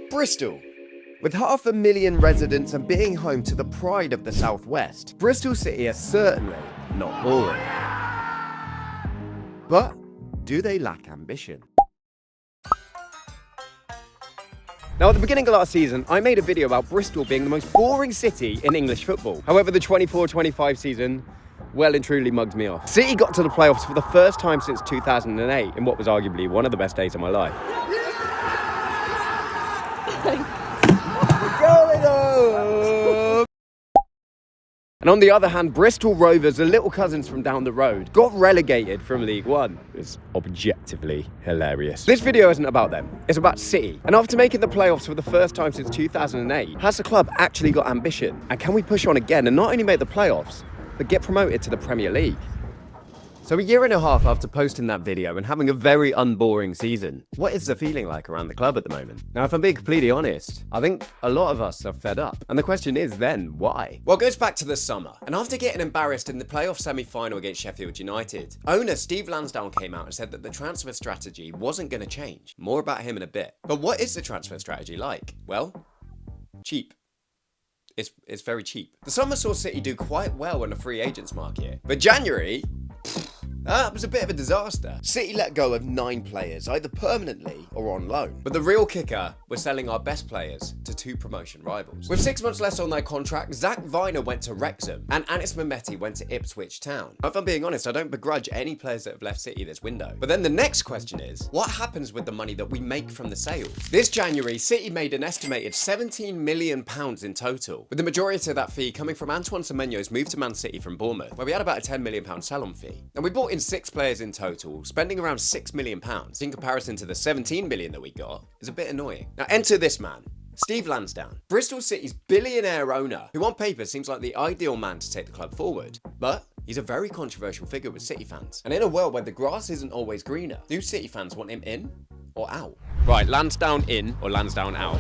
Bristol. With 500,000 residents and being home to the pride of the Southwest, Bristol City is certainly not boring. But do they lack ambition? Now, at the beginning of last season, I made a video about Bristol being the most boring city in English football. However, the 24-25 season well and truly mugged me off. City got to the playoffs for the first time since 2008 in what was arguably one of the best days of my life. And on the other hand, Bristol Rovers, the little cousins from down the road, got relegated from League One. It's objectively hilarious. This video isn't about them, it's about City. And after making the playoffs for the first time since 2008, has the club actually got ambition? And can we push on again and not only make the playoffs, but get promoted to the Premier League? So a year and a half after posting that video and having a very unboring season, what is the feeling like around the club at the moment? Now, if I'm being completely honest, I think a lot of us are fed up. And the question is then, why? Well, it goes back to the summer. And after getting embarrassed in the playoff semi-final against Sheffield United, owner Steve Lansdown came out and said that the transfer strategy wasn't going to change. More about him in a bit. But what is the transfer strategy like? Well, cheap. It's very cheap. The summer saw City do quite well in the free agents market. But January, that was a bit of a disaster. City let go of 9 players, either permanently or on loan. But the real kicker was selling our best players to 2 promotion rivals. With 6 months left on their contract, Zach Viner went to Wrexham and Anis Mehmeti went to Ipswich Town. If I'm being honest, I don't begrudge any players that have left City this window. But then the next question is, what happens with the money that we make from the sales? This January, City made an estimated £17 million in total, with the majority of that fee coming from Antoine Semenyo's move to Man City from Bournemouth, where we had about a £10 million sell-on fee. And we bought in 6 players in total, spending around £6 million. In comparison to the £17 million that we got, is a bit annoying. Now enter this man, Steve Lansdown, Bristol City's billionaire owner, who on paper seems like the ideal man to take the club forward. But he's a very controversial figure with City fans. And in a world where the grass isn't always greener, do City fans want him in or out? Right, Lansdown in or Lansdown out?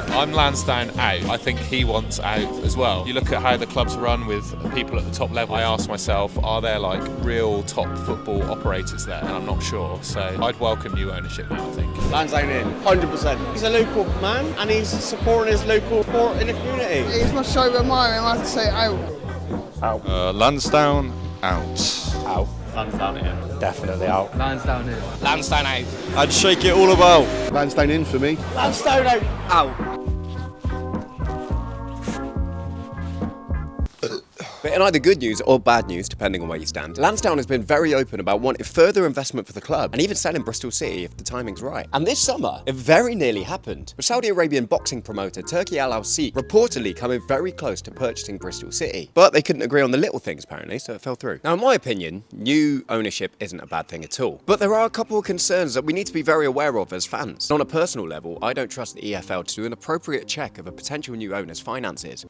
I'm Lansdown out. I think he wants out as well. You look at how the club's run with people at the top level. I ask myself, are there like real top football operators there? And I'm not sure. So I'd welcome new ownership now, I think. Lansdown in, 100%. He's a local man and he's supporting his local sport in the community. He's my show with mine, and I have to say out. Out. Lansdown out. Out. Lansdown in. Definitely out. Lansdown in. Lansdown out. I'd shake it all about. Lansdown in for me. Lansdown out. Out. But in either good news or bad news, depending on where you stand, Lansdown has been very open about wanting further investment for the club and even selling Bristol City if the timing's right. And this summer, it very nearly happened, with Saudi Arabian boxing promoter Turki Al Al-Sheikh reportedly coming very close to purchasing Bristol City. But they couldn't agree on the little things apparently, so it fell through. Now in my opinion, new ownership isn't a bad thing at all. But there are a couple of concerns that we need to be very aware of as fans. And on a personal level, I don't trust the EFL to do an appropriate check of a potential new owner's finances.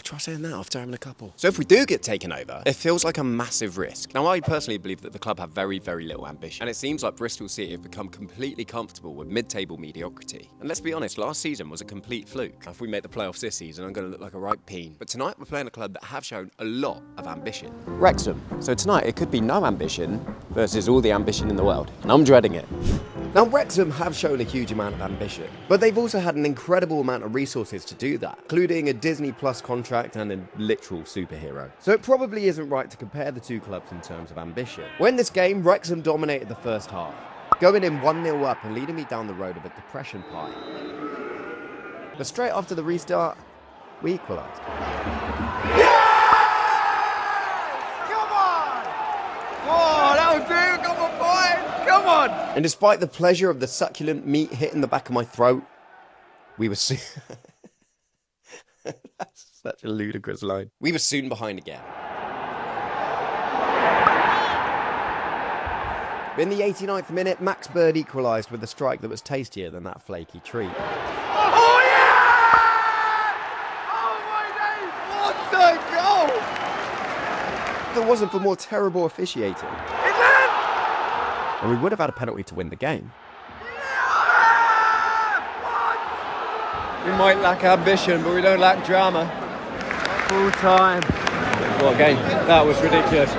Try saying that after having a couple. So if we do get taken over, it feels like a massive risk. Now I personally believe that the club have very, very little ambition. And it seems like Bristol City have become completely comfortable with mid-table mediocrity. And let's be honest, last season was a complete fluke. If we make the playoffs this season, I'm going to look like a right peen. But tonight we're playing a club that have shown a lot of ambition. Wrexham. So tonight it could be no ambition versus all the ambition in the world. And I'm dreading it. Now, Wrexham have shown a huge amount of ambition, but they've also had an incredible amount of resources to do that, including a Disney Plus contract and a literal superhero. So it probably isn't right to compare the two clubs in terms of ambition. When this game, Wrexham dominated the first half, going in 1-0 up and leading me down the road of a depression pie. But straight after the restart, we equalised. Come on! And despite the pleasure of the succulent meat hitting the back of my throat, we were soon... That's such a ludicrous line. We were soon behind again. In the 89th minute, Max Bird equalised with a strike that was tastier than that flaky treat. Oh yeah! Oh my days! What a goal! If it wasn't for more terrible officiating, and we would have had a penalty to win the game. We might lack ambition, but we don't lack drama. Full time. What a game. That was ridiculous.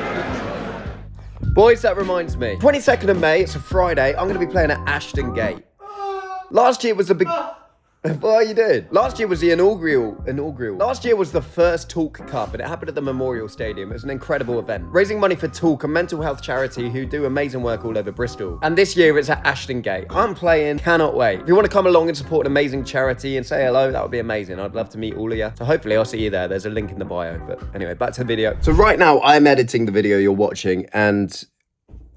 Boys, that reminds me. 22nd of May, it's a Friday, I'm going to be playing at Ashton Gate. Last year was the big... What are you doing? Last year was the inaugural. Last year was the first Talk Cup, and it happened at the Memorial Stadium. It was an incredible event, raising money for Talk, a mental health charity who do amazing work all over Bristol. And this year it's at Ashton Gate. I'm playing, cannot wait. If you want to come along and support an amazing charity and say hello, that would be amazing. I'd love to meet all of you. So hopefully I'll see you there. There's a link in the bio. But anyway, back to the video. So right now I'm editing the video you're watching, and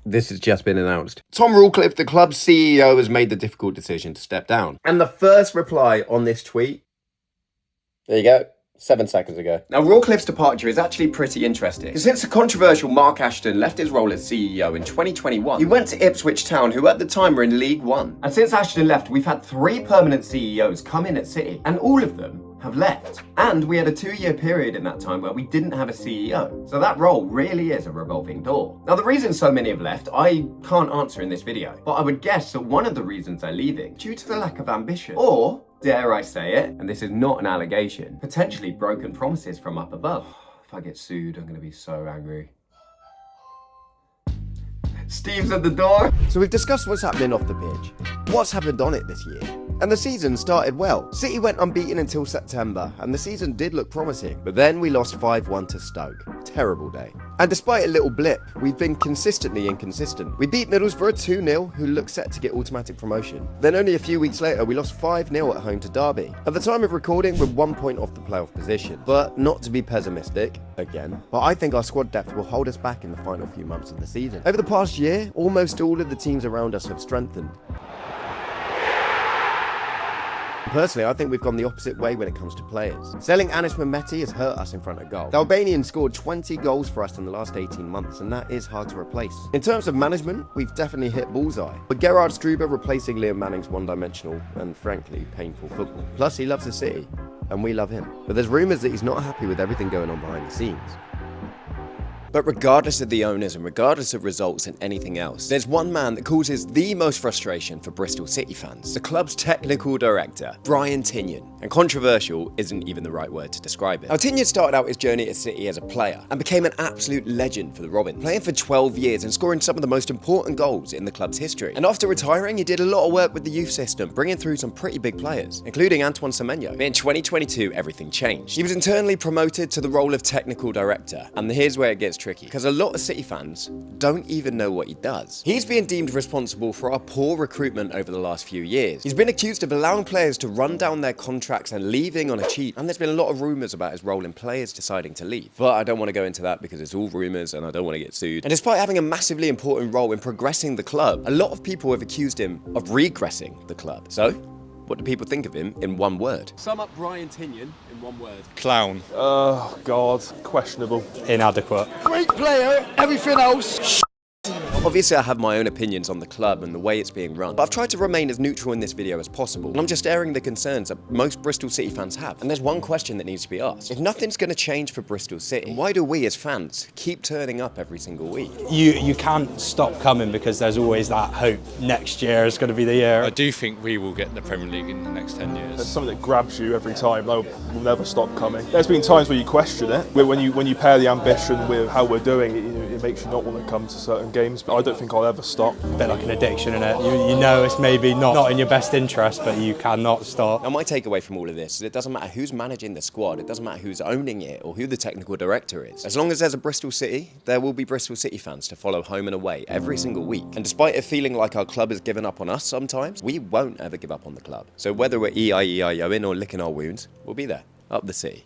this has just been announced. Tom Rawcliffe, the club's CEO, has made the difficult decision to step down. And the first reply on this tweet, there you go, 7 seconds ago. Now, Rawcliffe's departure is actually pretty interesting. Since the controversial Mark Ashton left his role as CEO in 2021, he went to Ipswich Town, who at the time were in League One. And since Ashton left, we've had 3 permanent CEOs come in at City, and all of them have left. And we had a 2-year period in that time where we didn't have a CEO. So that role really is a revolving door. Now, the reason so many have left, I can't answer in this video, but I would guess that one of the reasons they're leaving due to the lack of ambition, or, dare I say it, and this is not an allegation, potentially broken promises from up above. If I get sued, I'm gonna be so angry. Steve's at the door. So we've discussed what's happening off the pitch, what's happened on it this year, and the season started well. City went unbeaten until September, and the season did look promising, but then we lost 5-1 to Stoke. Terrible day. And despite a little blip, we've been consistently inconsistent. We beat Middlesbrough 2-0, who look set to get automatic promotion. Then only a few weeks later, we lost 5-0 at home to Derby. At the time of recording, we're 1 point off the playoff position. But not to be pessimistic, again, but I think our squad depth will hold us back in the final few months of the season. Over the past year, almost all of the teams around us have strengthened. Personally, I think we've gone the opposite way when it comes to players. Selling Anis Mehmeti has hurt us in front of goal. The Albanian scored 20 goals for us in the last 18 months, and that is hard to replace. In terms of management, we've definitely hit bullseye. But Gerard Struber replacing Liam Manning's one-dimensional and, frankly, painful football. Plus, he loves the city, and we love him. But there's rumours that he's not happy with everything going on behind the scenes. But regardless of the owners and regardless of results and anything else, there's one man that causes the most frustration for Bristol City fans. The club's technical director, Brian Tinnion. And controversial isn't even the right word to describe it. Now, Tinnion started out his journey at City as a player and became an absolute legend for the Robins, playing for 12 years and scoring some of the most important goals in the club's history. And after retiring, he did a lot of work with the youth system, bringing through some pretty big players, including Antoine Semenyo. But in 2022, everything changed. He was internally promoted to the role of technical director, and here's where it gets tricky, because a lot of City fans don't even know what he does. He's being deemed responsible for our poor recruitment over the last few years. He's been accused of allowing players to run down their contracts and leaving on a cheat, and there's been a lot of rumours about his role in players deciding to leave. But I don't want to go into that because it's all rumours and I don't want to get sued. And despite having a massively important role in progressing the club, a lot of people have accused him of regressing the club. So, what do people think of him in one word? Sum up Brian Tinnion in one word. Clown. Oh, God. Questionable. Inadequate. Great player, everything else. Obviously, I have my own opinions on the club and the way it's being run, but I've tried to remain as neutral in this video as possible, and I'm just airing the concerns that most Bristol City fans have. And there's one question that needs to be asked. If nothing's going to change for Bristol City, why do we as fans keep turning up every single week? You can't stop coming because there's always that hope next year is going to be the year. I do think we will get in the Premier League in the next 10 years. It's something that grabs you every time. We'll never stop coming. There's been times where you question it. When you pair the ambition with how we're doing, it makes you not want to come to certain games. But I don't think I'll ever stop. A bit like an addiction, innit? You know it's maybe not in your best interest, but you cannot stop. Now, my takeaway from all of this is it doesn't matter who's managing the squad, it doesn't matter who's owning it or who the technical director is. As long as there's a Bristol City, there will be Bristol City fans to follow home and away every single week. And despite it feeling like our club has given up on us sometimes, we won't ever give up on the club. So whether we're E-I-E-I-O-ing or licking our wounds, we'll be there, up the city.